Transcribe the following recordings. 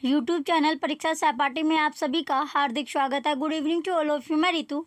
YouTube channel परीक्षा सहपाठी में आप सभी का हार्दिक स्वागत है। Good evening to all of you. मैं रितु।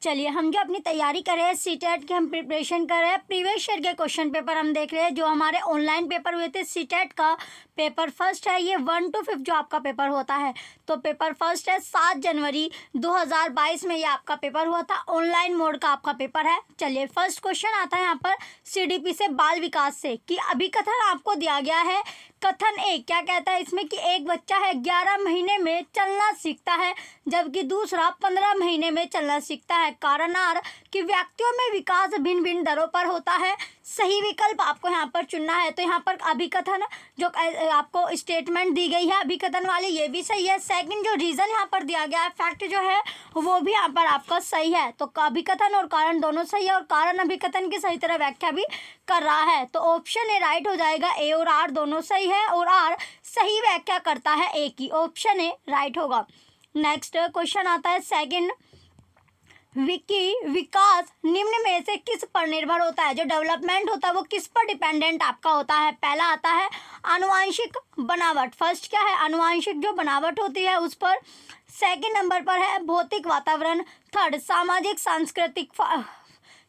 चलिए, हम जो अपनी तैयारी कर रहे हैं सीटेट की, हम प्रिपरेशन कर रहे हैं। प्रीवियस ईयर के क्वेश्चन पेपर हम देख रहे हैं जो हमारे ऑनलाइन पेपर हुए थे। सीटेट का पेपर फर्स्ट है, ये 1 to 5 जो आपका पेपर होता है। तो पेपर फर्स्ट है 7 जनवरी 2022 में ये आपका पेपर हुआ था। ऑनलाइन मोड का आपका पेपर है। चलिए, फर्स्ट क्वेश्चन आता है यहाँ पर सीडीपी से, बाल विकास से, कि अभिकथन आपको दिया गया है। कथन एक क्या कहता है इसमें कि एक बच्चा है 11 महीने में चलना सीखता है, जबकि दूसरा 15 महीने में चलना सीखता है। कारण आर कि व्यक्तियों में विकास भिन्न भिन्न दरों पर होता है। सही विकल्प आपको यहाँ पर चुनना है। तो यहाँ पर अभिकथन जो आपको स्टेटमेंट दी गई है अभिकथन वाली, ये भी सही है। सेकंड जो रीज़न यहाँ पर दिया गया है, फैक्ट जो है वो भी यहाँ पर आपका सही है। तो अभिकथन और कारण दोनों सही है, और कारण अभिकथन की सही तरह व्याख्या भी कर रहा है। तो ऑप्शन ए राइट हो जाएगा। ए और आर दोनों सही है, और आर सही व्याख्या करता है ए की। ऑप्शन ए राइट होगा। नेक्स्ट क्वेश्चन आता है सेकंड, विकास निम्न में से किस पर निर्भर होता है? जो डेवलपमेंट होता है वो किस पर डिपेंडेंट आपका होता है? पहला आता है आनुवांशिक बनावट। फर्स्ट क्या है? आनुवांशिक जो बनावट होती है उस पर। सेकंड नंबर पर है भौतिक वातावरण। थर्ड सामाजिक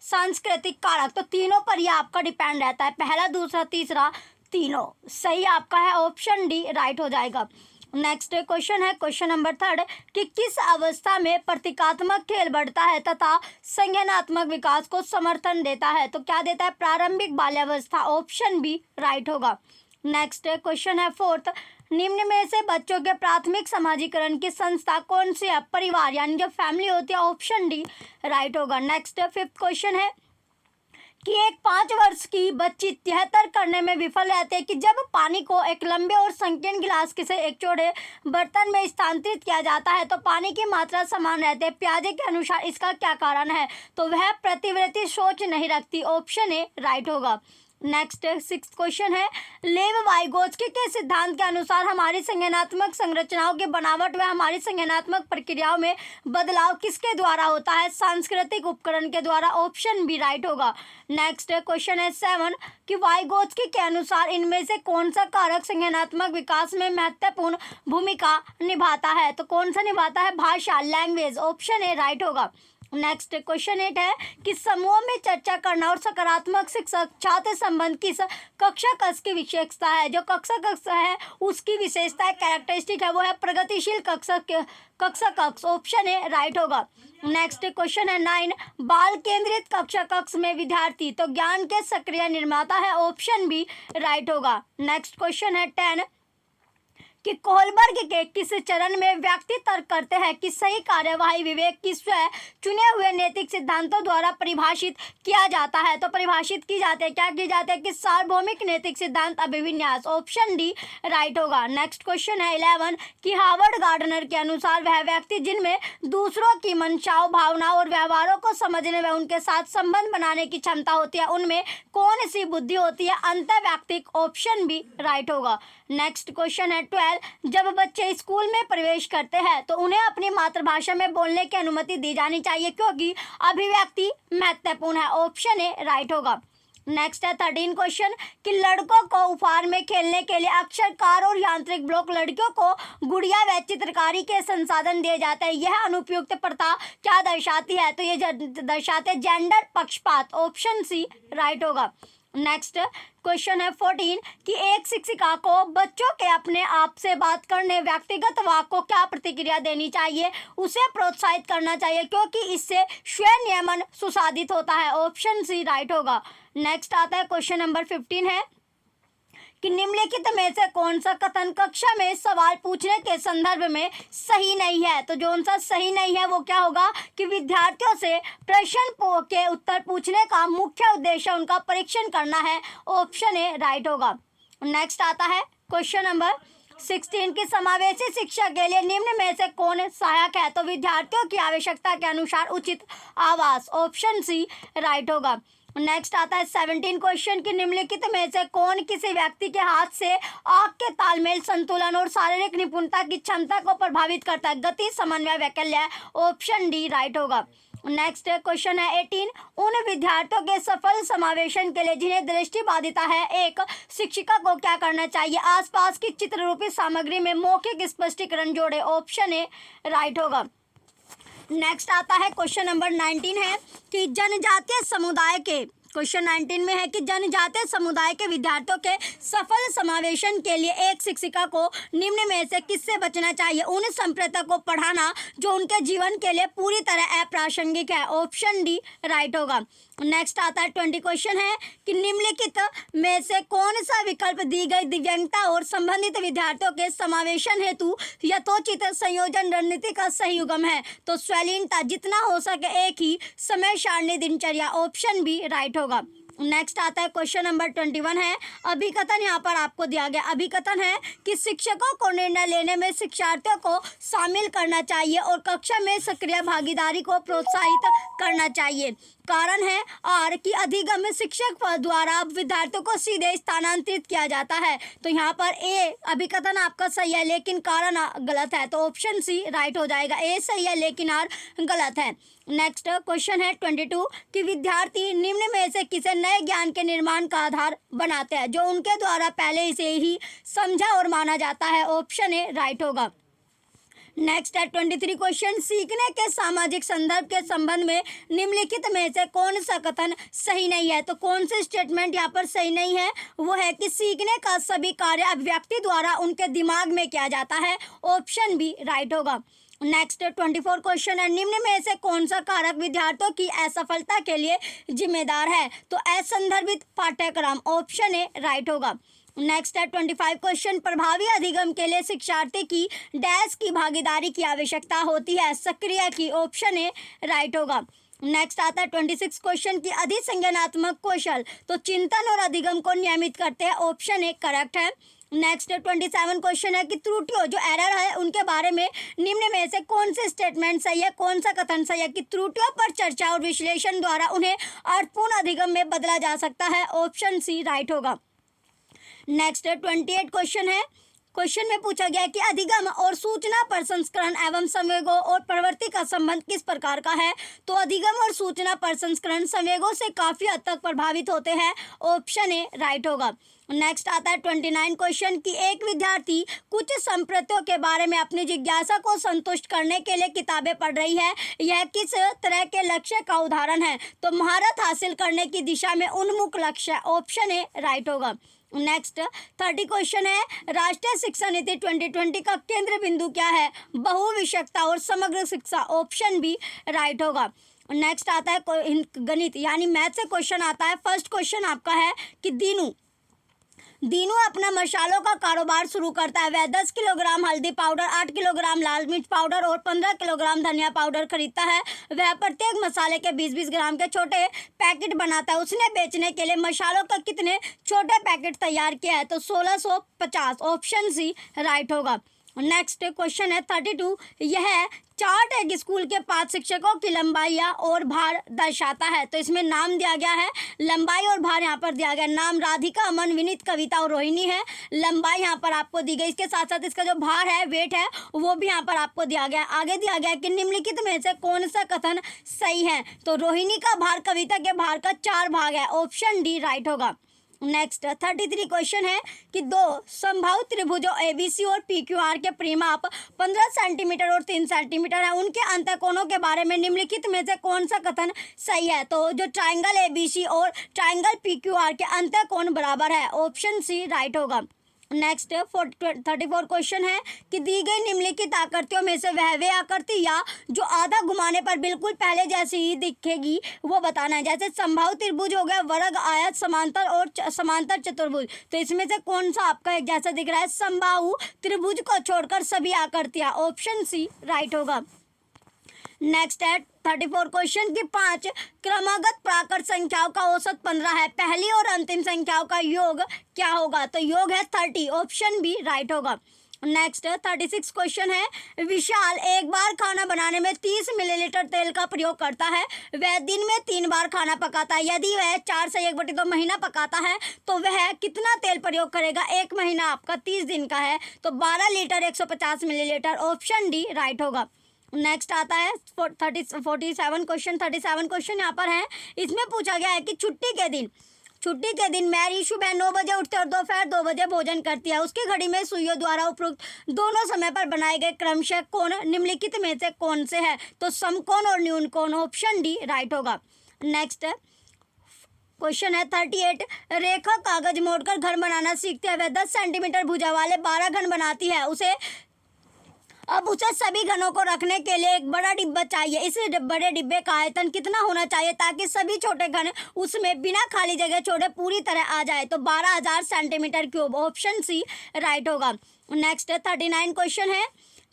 सांस्कृतिक कारक। तो तीनों पर यह आपका डिपेंड रहता है, पहला दूसरा तीसरा तीनों। सही आपका है ऑप्शन डी राइट हो जाएगा। नेक्स्ट क्वेश्चन है क्वेश्चन नंबर थर्ड, कि किस अवस्था में प्रतीकात्मक खेल बढ़ता है तथा संज्ञानात्मक विकास को समर्थन देता है? तो क्या देता है? प्रारंभिक बाल्यावस्था। ऑप्शन बी राइट होगा। नेक्स्ट क्वेश्चन है फोर्थ, निम्न में से बच्चों के प्राथमिक समाजीकरण की संस्था कौन सी है? परिवार, यानी जो फैमिली होती है। ऑप्शन डी राइट होगा। नेक्स्ट फिफ्थ क्वेश्चन है कि एक 5 वर्ष की बच्ची 73 करने में विफल रहती है कि जब पानी को एक लंबे और संकीर्ण गिलास से एक चौड़े बर्तन में स्थानांतरित किया जाता है तो पानी की मात्रा समान रहती है। पियाजे के अनुसार इसका क्या कारण है? तो वह प्रतिवर्ती सोच नहीं रखती। ऑप्शन ए राइट होगा। नेक्स्ट सिक्स्थ क्वेश्चन है, लेव वाइगोत्स्की के सिद्धांत के अनुसार हमारी संज्ञानात्मक संरचनाओं की बनावट व हमारी संज्ञानात्मक प्रक्रियाओं में बदलाव किसके द्वारा होता है? सांस्कृतिक उपकरण के द्वारा। ऑप्शन बी राइट होगा। नेक्स्ट क्वेश्चन है 7, कि वाइगोत्स्की के अनुसार इनमें से कौन सा कारक संज्ञानात्मक विकास में महत्वपूर्ण भूमिका निभाता है? तो कौन सा निभाता है? भाषा, लैंग्वेज। ऑप्शन ए राइट होगा। नेक्स्ट क्वेश्चन 8 है कि समूह में चर्चा करना और सकारात्मक शिक्षक छात्र संबंध की कक्षा कक्ष की विशेषता है। जो कक्षा कक्ष है उसकी विशेषता है, कैरेक्टरिस्टिक है, वो है प्रगतिशील कक्षा कक्ष। ऑप्शन ए राइट होगा। नेक्स्ट क्वेश्चन है 9, बाल केंद्रित कक्षा कक्ष में विद्यार्थी तो ज्ञान के सक्रिय निर्माता है। ऑप्शन बी राइट होगा। नेक्स्ट क्वेश्चन है 10, कि कोहलबर्ग के किस चरण में व्यक्ति तर्क करते हैं कि सही कार्यवाही विवेक की स्वयं चुने हुए नैतिक सिद्धांतों द्वारा परिभाषित किया जाता है? तो परिभाषित की जाते हैं, क्या की जाते हैं? कि सार्वभौमिक नैतिक सिद्धांत अभिविन्यास। ऑप्शन डी राइट होगा। नेक्स्ट क्वेश्चन है 11, कि हार्वर्ड गार्डनर के अनुसार वह व्यक्ति जिनमें दूसरों की मंशाओं, भावनाओं और व्यवहारों को समझने व उनके साथ संबंध बनाने की क्षमता होती है, उनमें कौन सी बुद्धि होती है? अंतर्वैयक्तिक। ऑप्शन बी राइट होगा। नेक्स्ट क्वेश्चन है 12, जब बच्चे स्कूल में प्रवेश करते हैं तो उन्हें अपनी मातृभाषा में बोलने की अनुमति दी जानी चाहिए क्योंकि अभिव्यक्ति महत्वपूर्ण है। ऑप्शन ए राइट होगा। नेक्स्ट है 13 क्वेश्चन, कि लड़कों को उपहार में खेलने के लिए अक्षर, कार और यांत्रिक ब्लॉक, लड़कियों को गुड़िया व चित्रकारी के संसाधन दिए जाते हैं। यह अनुपयुक्त प्रथा क्या दर्शाती है? तो ये दर्शाते जेंडर पक्षपात। ऑप्शन सी राइट होगा। नेक्स्ट क्वेश्चन है 14, कि एक शिक्षिका को बच्चों के अपने आप से बात करने व्यक्तिगत वाक को क्या प्रतिक्रिया देनी चाहिए? उसे प्रोत्साहित करना चाहिए क्योंकि इससे स्वयं नियमन सुसाधित होता है। ऑप्शन सी राइट होगा। नेक्स्ट आता है क्वेश्चन नंबर 15 है, कि निम्नलिखित में से कौन सा कथन कक्षा में सवाल पूछने के संदर्भ में सही नहीं है? तो जो सा सही नहीं है वो क्या होगा? कि विद्यार्थियों से प्रश्न के उत्तर पूछने का मुख्य उद्देश्य उनका परीक्षण करना है। ऑप्शन ए राइट होगा। नेक्स्ट आता है क्वेश्चन नंबर 16, की समावेशी शिक्षा के लिए निम्न में से कौन सहायक है? तो विद्यार्थियों की आवश्यकता के अनुसार उचित आवास। ऑप्शन सी राइट होगा। नेक्स्ट आता है 17 क्वेश्चन, की निम्नलिखित में से कौन किसी व्यक्ति के हाथ से आंख के तालमेल, संतुलन और शारीरिक निपुणता की क्षमता को प्रभावित करता है? गति, समन्वय, वैकल्य। ऑप्शन डी राइट होगा। नेक्स्ट क्वेश्चन है 18, उन विद्यार्थियों के सफल समावेशन के लिए जिन्हें दृष्टिबाधिता है एक शिक्षिका को क्या करना चाहिए? आसपास की चित्र रूपी सामग्री में मौखिक स्पष्टीकरण जोड़े। ऑप्शन ए राइट होगा। नेक्स्ट आता है क्वेश्चन नंबर 19 है कि जनजातीय समुदाय के, क्वेश्चन 19 में है कि जनजातीय समुदाय के विद्यार्थियों के सफल समावेशन के लिए एक शिक्षिका को निम्न में से किससे बचना चाहिए? उन संप्रदाय को पढ़ाना जो उनके जीवन के लिए पूरी तरह अप्रासंगिक है। ऑप्शन डी राइट होगा। नेक्स्ट आता है 20 क्वेश्चन है कि निम्नलिखित में से कौन सा विकल्प दी गई दिव्यांगता और संबंधित विद्यार्थियों के समावेशन हेतु यथोचित संयोजन रणनीति का सही युग्म है? तो स्वलीनता, जितना हो सके एक ही समय सारणी दिनचर्या। ऑप्शन बी राइट होगा। नेक्स्ट आता है क्वेश्चन नंबर 21 है अभिकथन। यहाँ पर आपको दिया गया अभिकथन है कि शिक्षकों को निर्णय लेने में शिक्षार्थियों को शामिल करना चाहिए और कक्षा में सक्रिय भागीदारी को प्रोत्साहित करना चाहिए। कारण है आर कि अधिगम शिक्षक द्वारा विद्यार्थियों को सीधे स्थानांतरित किया जाता है। तो यहाँ पर ए अभिकथन आपका सही है लेकिन कारण गलत है, तो ऑप्शन सी राइट हो जाएगा। ए सही है लेकिन आर गलत है। नेक्स्ट क्वेश्चन है 22 कि विद्यार्थी निम्न में से किसे नए ज्ञान के निर्माण का आधार बनाते हैं जो उनके द्वारा पहले से ही समझा और माना जाता है? ऑप्शन ए राइट होगा। नेक्स्ट है 23 क्वेश्चन, सीखने के सामाजिक संदर्भ के संबंध में निम्नलिखित में से कौन सा कथन सही नहीं है? तो कौन से स्टेटमेंट यहाँ पर सही नहीं है? वो है कि सीखने का सभी कार्य अभिव्यक्ति द्वारा उनके दिमाग में किया जाता है। ऑप्शन बी राइट होगा। नेक्स्ट 24 क्वेश्चन है निम्न में से कौन सा कारक विद्यार्थियों की असफलता के लिए जिम्मेदार है? तो असंदर्भित पाठ्यक्रम। ऑप्शन ए राइट होगा। नेक्स्ट है 25 क्वेश्चन, प्रभावी अधिगम के लिए शिक्षार्थी की डैश की भागीदारी की आवश्यकता होती है? सक्रिय की। ऑप्शन ए राइट होगा। नेक्स्ट आता है 26 क्वेश्चन की अधिसंज्ञानात्मक कौशल तो चिंतन और अधिगम को नियमित करते हैं। ऑप्शन ए करेक्ट है। नेक्स्ट 27 क्वेश्चन है कि त्रुटियों जो एरर है उनके बारे में निम्न में से कौन से स्टेटमेंट सही है, कौन सा कथन सही है कि त्रुटियों पर चर्चा और विश्लेषण द्वारा उन्हें अर्थपूर्ण अधिगम में बदला जा सकता है? ऑप्शन सी राइट होगा। नेक्स्ट 28 क्वेश्चन है, क्वेश्चन में पूछा गया है कि अधिगम और सूचना प्रसंस्करण एवं संवेगों और प्रवृत्ति का संबंध किस प्रकार का है? तो अधिगम और सूचना प्रसंस्करण संवेगों से काफी हद तक प्रभावित होते हैं। ऑप्शन ए राइट होगा। नेक्स्ट आता है 29 क्वेश्चन कि एक विद्यार्थी कुछ संप्रदायों के बारे में अपनी जिज्ञासा को संतुष्ट करने के लिए किताबें पढ़ रही है, यह किस तरह के लक्ष्य का उदाहरण है? तो महारत हासिल करने की दिशा में उन्मुख लक्ष्य। ऑप्शन ए राइट होगा। नेक्स्ट 30 क्वेश्चन है राष्ट्रीय शिक्षा नीति 2020 का केंद्र बिंदु क्या है? बहुविषयकता और समग्र शिक्षा। ऑप्शन बी राइट होगा। नेक्स्ट आता है गणित यानी मैथ से क्वेश्चन आता है। फर्स्ट क्वेश्चन आपका है कि दीनू अपना मसालों का कारोबार शुरू करता है। वह 10 किलोग्राम हल्दी पाउडर, 8 किलोग्राम लाल मिर्च पाउडर और 15 किलोग्राम धनिया पाउडर खरीदता है। वह प्रत्येक मसाले के 20-20 ग्राम के छोटे पैकेट बनाता है। उसने बेचने के लिए मसालों का कितने छोटे पैकेट तैयार किया है? तो 1650। ऑप्शन सी राइट होगा। नेक्स्ट क्वेश्चन है 32, यह चार्ट एक स्कूल के 5 शिक्षकों की लंबाई और भार दर्शाता है। तो इसमें नाम दिया गया है, लंबाई और भार यहाँ पर दिया गया। नाम राधिका, अमन, विनीत, कविता और रोहिणी है। लंबाई यहाँ पर आपको दी गई, इसके साथ साथ इसका जो भार है, वेट है, वो भी यहाँ पर आपको दिया गया। आगे दिया गया कि निम्नलिखित में से कौन सा कथन सही है? तो रोहिणी का भार कविता के भार का 4 भाग है। ऑप्शन डी राइट होगा। नेक्स्ट 33 क्वेश्चन है कि दो संभावित त्रिभुजों ABC और PQR के परिमाप 15 सेंटीमीटर और 3 सेंटीमीटर है। उनके अंतःकोणों के बारे में निम्नलिखित में से कौन सा कथन सही है? तो जो ट्रायंगल ABC और ट्रायंगल PQR के अंतःकोण बराबर है। ऑप्शन सी राइट होगा। नेक्स्ट 34 क्वेश्चन है कि दी गई निम्नलिखित आकृतियों में से वह आकृति या जो आधा घुमाने पर बिल्कुल पहले जैसी ही दिखेगी वो बताना है। जैसे संभावित त्रिभुज हो गया, वर्ग, आयत, समांतर और समांतर चतुर्भुज। तो इसमें से कौन सा आपका एक जैसा दिख रहा है? समबाहु त्रिभुज को छोड़कर सभी आकृतियां। ऑप्शन सी राइट होगा। नेक्स्ट है 34 क्वेश्चन की 5 क्रमागत प्राकृत संख्याओं का औसत 15 है। पहली और अंतिम संख्याओं का योग क्या होगा? तो योग है 30। ऑप्शन बी राइट होगा। नेक्स्ट 36 क्वेश्चन है विशाल एक बार खाना बनाने में 30 मिलीलीटर तेल का प्रयोग करता है। वह दिन में 3 बार खाना पकाता है। यदि वह 4 से 1/2 महीना पकाता है तो वह कितना तेल प्रयोग करेगा? 1 महीना आपका 30 दिन का है तो 12 litre 150 millilitre. Option D right होगा। नेक्स्ट आता है 37 क्वेश्चन यहाँ पर है। इसमें पूछा गया है कि छुट्टी के दिन मैरी सुबह 9 बजे उठते और दोपहर 2 बजे भोजन करती है। उसकी घड़ी में सुइयों द्वारा उपरोक्त दोनों समय पर बनाए गए क्रमशः कोण निम्नलिखित में से कौन से है? तो समकोण और न्यून कोण, ऑप्शन डी राइट होगा। नेक्स्ट क्वेश्चन है 38। रेखा कागज मोड़कर घर बनाना सीखते हैं। वह 10 सेंटीमीटर भुजा वाले 12 घन बनाती है। अब उसे सभी घनों को रखने के लिए एक बड़ा डिब्बा चाहिए। इस बड़े डिब्बे का आयतन कितना होना चाहिए ताकि सभी छोटे घन उसमें बिना खाली जगह छोड़े पूरी तरह आ जाए? तो 12,000 centimetre cube, option C right होगा। नेक्स्ट 39 क्वेश्चन है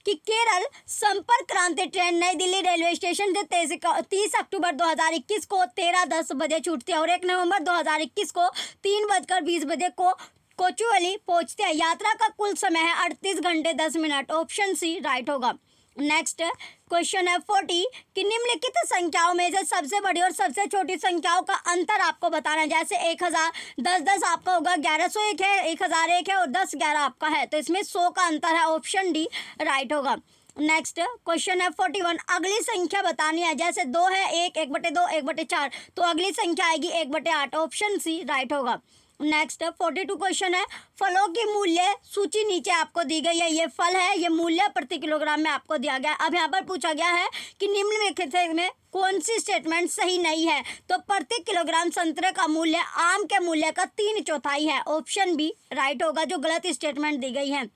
कि केरल संपर्क क्रांति ट्रेन नई दिल्ली रेलवे स्टेशन से 30 अक्टूबर 2021 को 13:10 बजे छूटती है और 1 नवंबर 2021 को 3:20 बजे को कोचुवेली पहुंचते हैं। यात्रा का कुल समय है 38 घंटे 10 मिनट, ऑप्शन सी राइट होगा। नेक्स्ट क्वेश्चन है 40 कि निम्नलिखित संख्याओं में से सबसे बड़ी और सबसे छोटी संख्याओं का अंतर आपको बताना है। जैसे 1000 10 आपका होगा, 1101 है, 1001 है और 10 11 आपका है। तो इसमें 100 का अंतर है, ऑप्शन डी राइट होगा। नेक्स्ट क्वेश्चन है 41। अगली संख्या बतानी है। जैसे 2 है, 1 1/2 1/4, तो अगली संख्या आएगी 1/8, ऑप्शन सी राइट होगा। नेक्स्ट 42 क्वेश्चन है फलों की मूल्य सूची नीचे आपको दी गई है। ये फल है, ये मूल्य प्रति किलोग्राम में आपको दिया गया है। अब यहाँ पर पूछा गया है कि निम्नलिखित में कौन सी स्टेटमेंट सही नहीं है? तो प्रति किलोग्राम संतरे का मूल्य आम के मूल्य का 3/4 है, ऑप्शन बी राइट होगा, जो गलत स्टेटमेंट दी गई है।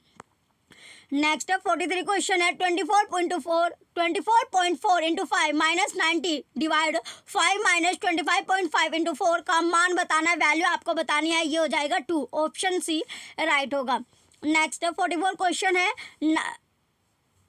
नेक्स्ट 43 क्वेश्चन है 24.4 into 5 minus 90 divide 5 minus 25.5 into 4 का मान बताना है, वैल्यू आपको बतानी है। ये हो जाएगा 2, ऑप्शन सी राइट होगा। नेक्स्ट 44 क्वेश्चन है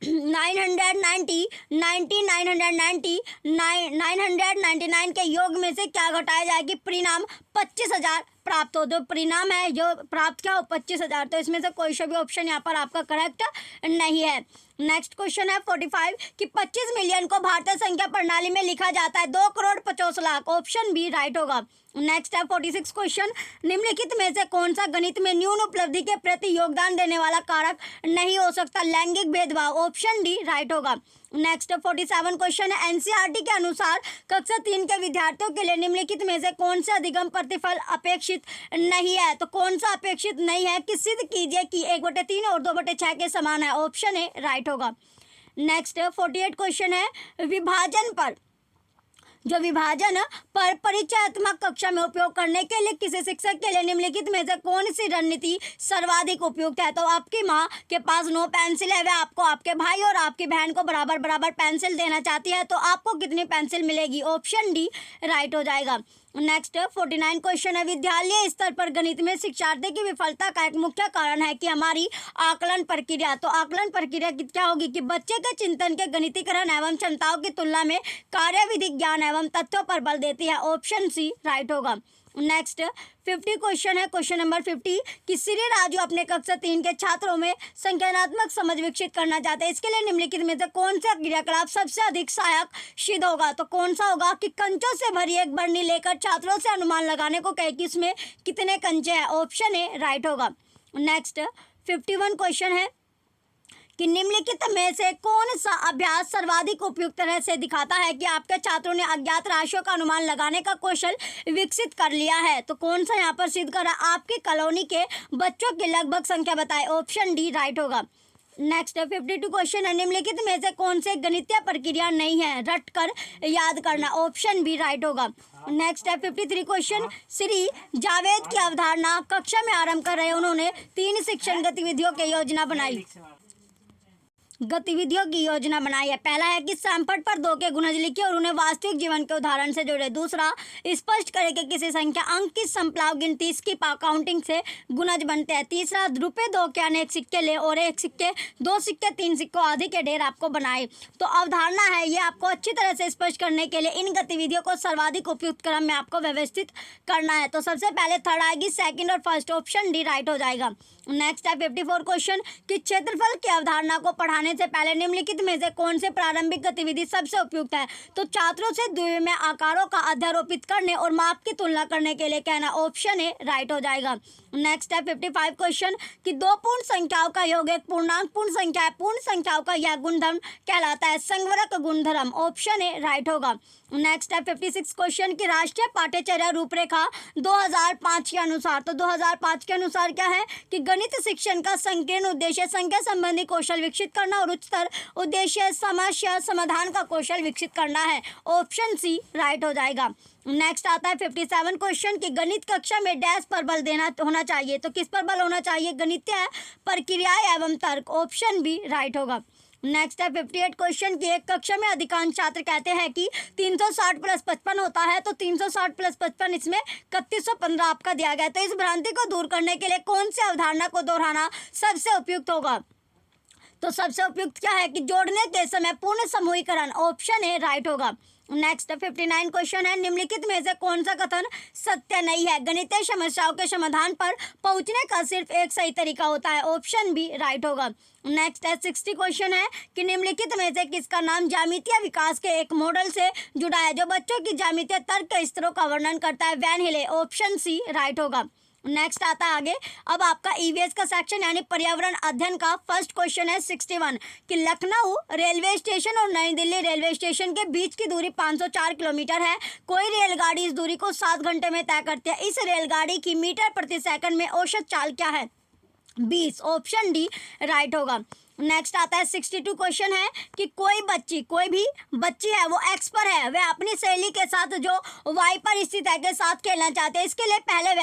999 के योग में से क्या घटाया जाए कि परिणाम 25,000 प्राप्त हो? जो परिणाम है जो प्राप्त क्या हो 25,000, तो इसमें से कोई सा भी ऑप्शन यहाँ पर आपका करेक्ट नहीं है। नेक्स्ट क्वेश्चन है 45 कि 25 मिलियन को भारतीय संख्या प्रणाली में लिखा जाता है 2,50,00,000, ऑप्शन बी राइट होगा। नेक्स्ट है 46 क्वेश्चन निम्नलिखित में से कौन सा गणित में न्यून उपलब्धि के प्रति योगदान देने वाला कारक नहीं हो सकता? लैंगिक भेदभाव, ऑप्शन डी राइट होगा। नेक्स्ट 47 क्वेश्चन है एनसीईआरटी के अनुसार कक्षा 3 के विद्यार्थियों के लिए निम्नलिखित में से कौन से अधिगम प्रतिफल अपेक्षित नहीं है? तो कौन सा अपेक्षित नहीं है कि सिद्ध कीजिए कि 1/3 और 2/6 के समान है, ऑप्शन ए राइट होगा। नेक्स्ट 48 क्वेश्चन है विभाजन पर परिचयात्मक कक्षा में उपयोग करने के लिए किसी शिक्षक के लिए निम्नलिखित में से कौन सी रणनीति सर्वाधिक उपयुक्त है? तो आपकी माँ के पास 9 पेंसिल है, वह आपको आपके भाई और आपकी बहन को बराबर बराबर पेंसिल देना चाहती है, तो आपको कितनी पेंसिल मिलेगी? ऑप्शन डी राइट हो जाएगा। नेक्स्ट 49 क्वेश्चन है विद्यालय स्तर पर गणित में शिक्षार्थी की विफलता का एक मुख्य कारण है कि हमारी आकलन प्रक्रिया। तो आकलन प्रक्रिया क्या होगी कि बच्चे के चिंतन के गणितीकरण एवं क्षमताओं की तुलना में कार्यविधिक ज्ञान एवं तथ्यों पर बल देती है, ऑप्शन सी राइट होगा। नेक्स्ट 50 क्वेश्चन है क्वेश्चन नंबर 50 कि श्री राजू अपने कक्षा 3 के छात्रों में संज्ञानात्मक समझ विकसित करना चाहते हैं। इसके लिए निम्नलिखित में से कौन सा क्रियाकलाप सबसे अधिक सहायक सिद्ध होगा? तो कौन सा होगा कि कंचों से भरी एक बरनी लेकर छात्रों से अनुमान लगाने को कहे कि इसमें कितने कंचे हैं, ऑप्शन ए राइट होगा। नेक्स्ट 51 क्वेश्चन है कि निम्नलिखित में से कौन सा अभ्यास सर्वाधिक उपयुक्त तरह से दिखाता है कि आपके छात्रों ने अज्ञात राशियों का अनुमान लगाने का कौशल विकसित कर लिया है? तो कौन सा यहाँ पर सिद्ध करा? आपकी कॉलोनी के बच्चों की लगभग संख्या बताए, ऑप्शन डी राइट होगा। नेक्स्ट 52 क्वेश्चन है निम्नलिखित में से कौन से गणितीय प्रक्रिया नहीं है? रट कर याद करना, ऑप्शन बी राइट होगा। नेक्स्ट है 53 क्वेश्चन श्री जावेद की अवधारणा कक्षा में आरंभ कर रहे उन्होंने 3 शिक्षण गतिविधियों की योजना बनाई है। पहला है कि सैमपट पर 2 के गुणज लिखे और उन्हें वास्तविक जीवन के उदाहरण से जोड़े। दूसरा स्पष्ट करें कि किसी संख्या अंक की संप्लाव गिनती इसकी काउंटिंग से गुणज बनते हैं। तीसरा ₹2 के अनेक सिक्के ले और 1 सिक्के 2 सिक्के 3 सिक्कों आदि के ढेर आपको बनाए। तो अवधारणा है ये आपको अच्छी तरह से स्पष्ट करने के लिए इन गतिविधियों को सर्वाधिक उपयुक्त क्रम में आपको व्यवस्थित करना है। तो सबसे पहले थर्ड आएगी, सेकंड और फर्स्ट, ऑप्शन डी राइट हो जाएगा। नेक्स्ट है 54 क्वेश्चन कि क्षेत्रफल की अवधारणा को पढ़ाने जाने से पहले निम्नलिखित में से कौन से प्रारंभिक गतिविधि सबसे उपयुक्त है? तो छात्रों से द्विविमीय आकारों का अध्यारोपित करने और माप की तुलना करने के लिए कहना। ऑप्शन ए राइट हो जाएगा। नेक्स्ट है 55 क्वेश्चन कि दो पूर्ण संख्याओं का योग एक पूर्णांक पूर्ण संख्या है। पूर्ण संख्याओं का यह गुणधर्म कहलाता है संगवरक गुणधर्म। ऑप्शन ए राइट होगा। नेक्स्ट है 56 क्वेश्चन की राष्ट्रीय पाठ्यचर्या रूपरेखा 2005 के अनुसार। तो 2005 के अनुसार क्या है कि गणित शिक्षण का संकीर्ण उद्देश्य संख्या संबंधी कौशल विकसित करना और उच्चतर उद्देश्य समस्या समाधान का कौशल विकसित करना है। ऑप्शन सी राइट हो जाएगा। नेक्स्ट आता है 57 क्वेश्चन कि गणित कक्षा में डैश पर बल देना होना चाहिए। तो किस पर बल होना चाहिए? गणितीय प्रक्रियाएं एवं तर्क। ऑप्शन बी राइट होगा। नेक्स्ट है 58 क्वेश्चन की एक कक्षा में अधिकांश छात्र कहते हैं कि 360 प्लस 55 होता है। तो 360 प्लस 55 इसमें 3115 आपका दिया गया है। तो इस भ्रांति को दूर करने के लिए कौन सी अवधारणा को दोहराना सबसे उपयुक्त होगा? तो सबसे उपयुक्त क्या है कि जोड़ने के समय पूर्ण समूहीकरण। ऑप्शन ए राइट होगा। नेक्स्ट 59 क्वेश्चन है निम्नलिखित में से कौन सा कथन सत्य नहीं है? गणितीय समस्याओं के समाधान पर पहुंचने का सिर्फ एक सही तरीका होता है। ऑप्शन बी राइट होगा। नेक्स्ट है 60 क्वेश्चन है कि निम्नलिखित में से किसका नाम ज्यामितीय विकास के एक मॉडल से जुड़ा है जो बच्चों की ज्यामितीय तर्क के स्तरों का वर्णन करता है? वैन हिले। ऑप्शन सी राइट होगा। नेक्स्ट आता है आगे अब आपका ईवीएस का सेक्शन यानी पर्यावरण अध्ययन का फर्स्ट क्वेश्चन है 61 कि लखनऊ रेलवे स्टेशन और नई दिल्ली रेलवे स्टेशन के बीच की दूरी 504 किलोमीटर है। कोई रेलगाड़ी इस दूरी को 7 घंटे में तय करती है। इस रेलगाड़ी की मीटर प्रति सेकंड में औसत चाल क्या है? 20। ऑप्शन डी राइट होगा। नेक्स्ट आता है 62 क्वेश्चन है कि कोई भी बच्ची है वो एक्स पर है, वह अपनी सहेली के साथ जो वाई पर स्थित है के साथ खेलना चाहते हैं। इसके लिए पहले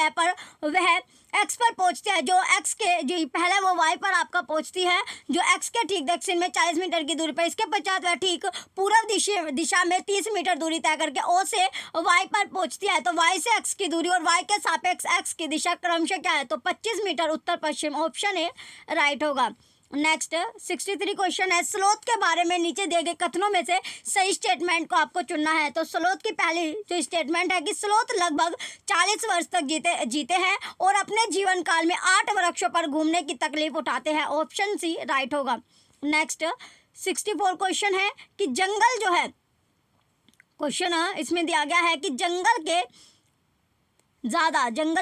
वह एक्स पर पहुंचती है, जो एक्स के जो पहले वो वाई पर आपका पहुंचती है जो एक्स के ठीक दक्षिण में 40 मीटर की दूरी पर। इसके पश्चात वह ठीक पूर्व दिशा में 30 मीटर दूरी तय करके ओ से वाई पर पहुंचती है। तो वाई से एक्स की दूरी और वाई के सापेक्ष एक्स की दिशा क्रमशः क्या है? तो 25 मीटर उत्तर पश्चिम। ऑप्शन ए राइट होगा। नेक्स्ट 63 क्वेश्चन है स्लोथ के बारे में नीचे दिए गए कथनों में से सही स्टेटमेंट को आपको चुनना है। तो स्लोथ की पहली जो स्टेटमेंट है कि स्लोथ लगभग 40 वर्ष तक जीते हैं और अपने जीवन काल में 8 वृक्षों पर घूमने की तकलीफ उठाते हैं। ऑप्शन सी राइट होगा। नेक्स्ट 64 क्वेश्चन है कि जंगल जो है क्वेश्चन इसमें दिया गया है कि जंगल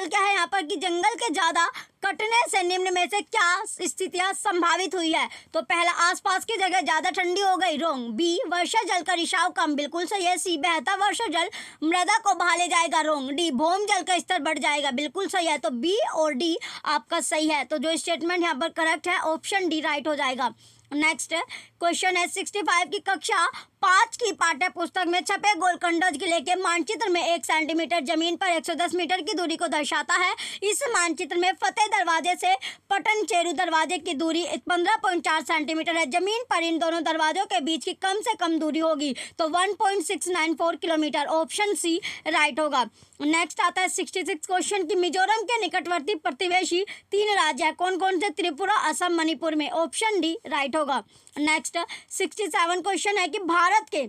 क्या है यहाँ पर कि जंगल के ज्यादा कटने से निम्न में से क्या स्थितियां संभावित हुई है? तो पहला आसपास की जगह ज्यादा ठंडी हो गई। रॉन्ग। बी वर्षा जल का रिसाव कम। बिल्कुल सही है। सी बहता वर्षा जल मृदा को बहा ले जाएगा। रॉन्ग। डी भौम जल का स्तर बढ़ जाएगा। बिल्कुल सही है। तो बी और डी आपका सही है। तो जो स्टेटमेंट यहाँ पर करेक्ट है ऑप्शन डी राइट हो जाएगा। नेक्स्ट क्वेश्चन है 65 की कक्षा 5 की पाठ्य पुस्तक में छपे गोलखंडों के लेके मानचित्र में 1 सेंटीमीटर जमीन पर 110 मीटर की दूरी को दर्शाता है। इस मानचित्र में फतेह दरवाजे से पटन चेरू दरवाजे की दूरी 15.4 सेंटीमीटर है। जमीन पर इन दोनों दरवाजों के बीच की कम से कम दूरी होगी तो 1.694 किलोमीटर। ऑप्शन सी राइट होगा। नेक्स्ट आता है 66 क्वेश्चन की मिजोरम के निकटवर्ती प्रतिवेशी 3 राज्य है कौन कौन से? त्रिपुरा, असम, मणिपुर में। ऑप्शन डी राइट होगा। नेक्स्ट 67 क्वेश्चन है कि भारत के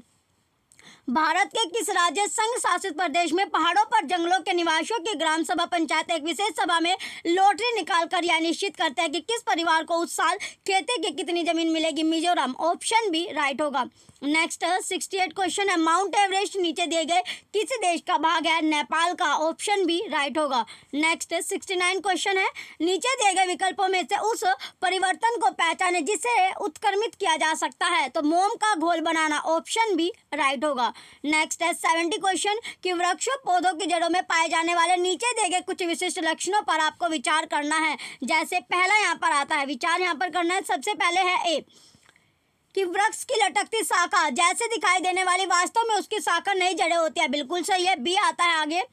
किस राज्य संघ शासित प्रदेश में पहाड़ों पर जंगलों के निवासियों की ग्राम सभा पंचायत एक विशेष सभा में लॉटरी निकालकर यह निश्चित करते हैं कि किस परिवार को उस साल खेती की कितनी जमीन मिलेगी? मिजोरम। ऑप्शन बी राइट होगा। नेक्स्ट 68 क्वेश्चन है माउंट एवरेस्ट नीचे दिए गए किस देश का भाग है? नेपाल का। ऑप्शन बी राइट होगा। नेक्स्ट 69 क्वेश्चन है नीचे दिए गए विकल्पों में से उस परिवर्तन को पहचाने जिसे उत्क्रमित किया जा सकता है। तो मोम का घोल बनाना। ऑप्शन बी राइट होगा। नेक्स्ट है 70 क्वेश्चन कि वृक्षों पौधों की जड़ों में पाए जाने वाले नीचे दिए गए कुछ विशिष्ट लक्षणों पर आपको विचार करना है। जैसे पहला यहाँ पर आता है विचार यहाँ पर करना है। सबसे पहले है ए कि वृक्ष की लटकती शाखा जैसे दिखाई देने वाली वास्तव में उसकी शाखा नहीं जड़ें होती है। बिल्कुल सही है। बी आता है आगे